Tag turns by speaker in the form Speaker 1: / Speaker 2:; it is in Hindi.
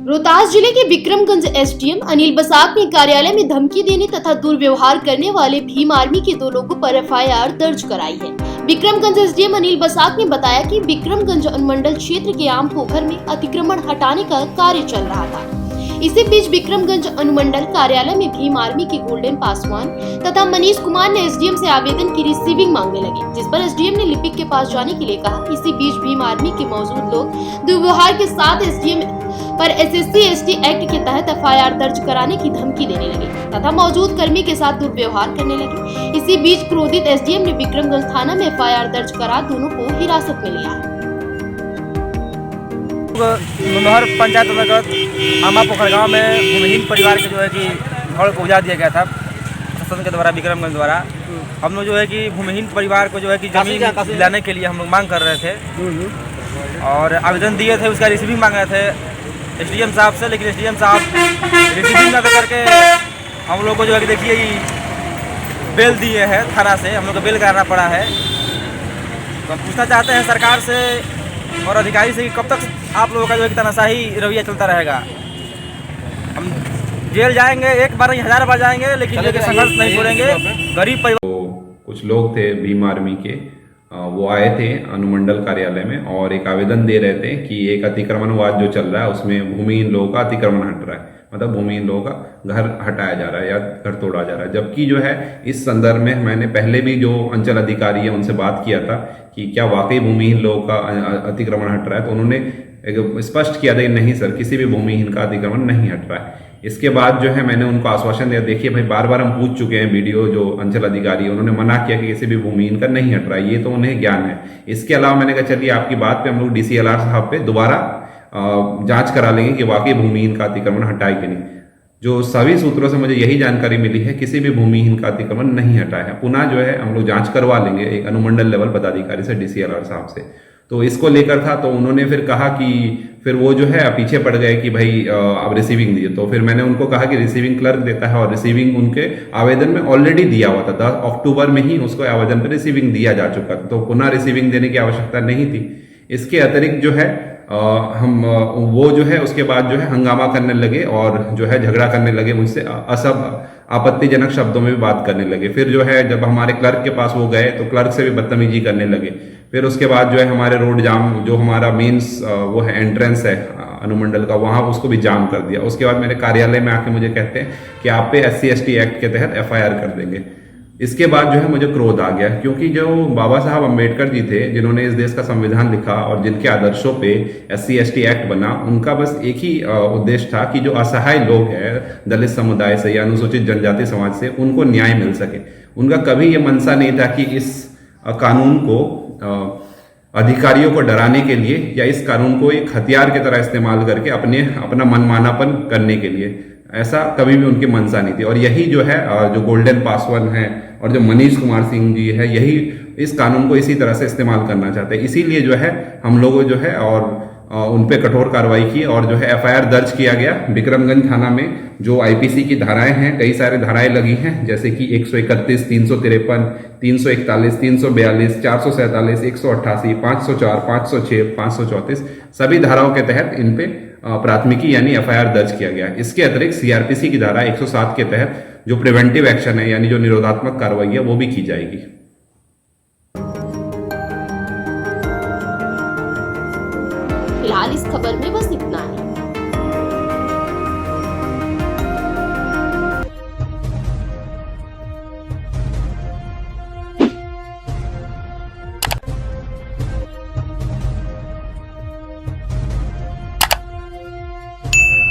Speaker 1: रोहतास जिले के विक्रमगंज एसडीएम अनिल बसाक ने कार्यालय में धमकी देने तथा दुर्व्यवहार करने वाले भीम आर्मी के 2 लोगों पर एफआईआर दर्ज कराई है। विक्रमगंज एसडीएम अनिल बसाक ने बताया कि विक्रमगंज अनुमंडल क्षेत्र के आम पोखर में अतिक्रमण हटाने का कार्य चल रहा था। इसी बीच विक्रमगंज अनुमंडल कार्यालय में भीम आर्मी के गोल्डन पासवान तथा मनीष कुमार ने एसडीएम से आवेदन की रिसीविंग मांगने लगे, जिस पर एसडीएम ने लिपिक के पास जाने के लिए कहा। इसी बीच भीम आर्मी के मौजूद लोग दुर्व्यवहार के साथ एसडीएम पर SC/ST एक्ट के तहत एफआईआर दर्ज कराने की धमकी देने लगे तथा मौजूद कर्मी के साथ दुर्व्यवहार करने लगे। इसी बीच क्रोधित एसडीएम ने विक्रमगंज थाना में एफआईआर दर्ज करा दोनों को हिरासत में लिया है।
Speaker 2: मनोहर पंचायत अंतर्गत आमा पोखर गाँव में भूमिहीन परिवार के जो है कि घर को उजाड़ दिया गया था प्रशासन के द्वारा, विक्रमगंज द्वारा। हम लोग जो है कि भूमिहीन परिवार को जो है कि जमीन दिलाने के लिए हम लोग मांग कर रहे थे और आवेदन दिए थे, उसका रिसीविंग मांग रहे थे एसडीएम साहब से, लेकिन एसडीएम साहब रिसीविंग न करके हम लोग को जो है कि देखिए बेल दिए हैं थाना से, हम लोग को बेल कराना पड़ा है। तो हम पूछना चाहते हैं सरकार से और अधिकारी से कि कब तक आप लोगों का जो है कि तानाशाही रवैया चलता रहेगा। हम जेल जाएंगे, एक बार नहीं 1000 बार जाएंगे, लेकिन संघर्ष नहीं छोड़ेंगे। गरीब परिवार
Speaker 3: कुछ लोग थे भीम आर्मी के, वो आए थे अनुमंडल कार्यालय में और एक आवेदन दे रहे थे कि एक अतिक्रमणवाद जो चल रहा है उसमें भूमिहीन लोगों का अतिक्रमण हट रहा है, मतलब भूमिहीन लोगों का घर हटाया जा रहा है या घर तोड़ा जा रहा है। जबकि जो है इस संदर्भ में मैंने पहले भी जो अंचल अधिकारी है उनसे बात किया था कि क्या वाकई भूमिहीन लोगों का अतिक्रमण हट रहा है, तो उन्होंने स्पष्ट किया था कि नहीं सर, किसी भी भूमिहीन का अतिक्रमण नहीं हट रहा है। इसके बाद जो है मैंने उनको आश्वासन दिया, देखिए भाई बार बार हम पूछ चुके हैं, वीडियो जो अंचल अधिकारी है उन्होंने मना किया कि किसी भी भूमिहीन का नहीं हट रहा है, ये तो उन्हें ज्ञान है। इसके अलावा मैंने कहा चलिए आपकी बात पे हम लोग DCLR साहब पे दोबारा जांच करा लेंगे कि वाकई भूमिहीन का अतिक्रमण हटाए कि नहीं। जो सभी सूत्रों से मुझे यही जानकारी मिली है, किसी भी भूमिहीन का अतिक्रमण नहीं हटाया है। पुनः जो है हम लोग जांच करवा लेंगे एक अनुमंडल लेवल पदाधिकारी से, DCLR साहब से। तो इसको लेकर था, तो उन्होंने फिर कहा कि फिर वो जो है पीछे पड़ गए कि भाई अब रिसीविंग दिए। तो फिर मैंने उनको कहा कि रिसीविंग क्लर्क देता है और रिसीविंग उनके आवेदन में ऑलरेडी दिया हुआ था, 10 अक्टूबर में ही उसको आवेदन पर रिसीविंग दिया जा चुका था, तो पुनः रिसीविंग देने की आवश्यकता नहीं थी। इसके अतिरिक्त जो है हम वो जो है उसके बाद जो है हंगामा करने लगे और जो है झगड़ा करने लगे, मुझसे आपत्तिजनक शब्दों में भी बात करने लगे। फिर जो है जब हमारे क्लर्क के पास वो गए तो क्लर्क से भी बदतमीजी करने लगे। फिर उसके बाद जो है हमारे रोड जाम, जो हमारा मेंस वो है एंट्रेंस है अनुमंडल का, वहां उसको भी जाम कर दिया। उसके बाद मेरे कार्यालय में आके मुझे कहते हैं कि आप पे SC/ST एक्ट के तहत एफआईआर कर देंगे। इसके बाद जो है मुझे क्रोध आ गया, क्योंकि जो बाबा साहब अम्बेडकर जी थे जिन्होंने इस देश का संविधान लिखा और जिनके आदर्शों पे SC/ST एक्ट बना, उनका बस एक ही उद्देश्य था कि जो असहाय लोग हैं दलित समुदाय से या अनुसूचित जनजाति समाज से, उनको न्याय मिल सके। उनका कभी ये मंशा नहीं था कि इस कानून को अधिकारियों को डराने के लिए या इस कानून को एक हथियार की तरह इस्तेमाल करके अपना मनमानापन करने के लिए, ऐसा कभी भी उनकी मंशा नहीं थी। और यही जो है जो गोल्डन पासवान है और जो मनीष कुमार सिंह जी है, यही इस कानून को इसी तरह से इस्तेमाल करना चाहते हैं। इसीलिए जो है हम लोग जो है और उन पे कठोर कार्रवाई की और जो है एफआईआर दर्ज किया गया विक्रमगंज थाना में। जो आईपीसी की धाराएं हैं, कई सारे धाराएं लगी हैं, जैसे कि 131, 353, 341, 342, 447, 188, 504, 506, 534 सभी धाराओं के तहत इन पे प्राथमिकी यानी एफआईआर दर्ज किया गया। इसके अतिरिक्त सीआरपीसी की धारा 107 के तहत जो प्रिवेंटिव एक्शन है यानी जो निरोधात्मक कार्रवाई है वो भी की जाएगी।
Speaker 1: फिलहाल इस खबर में बस इतना।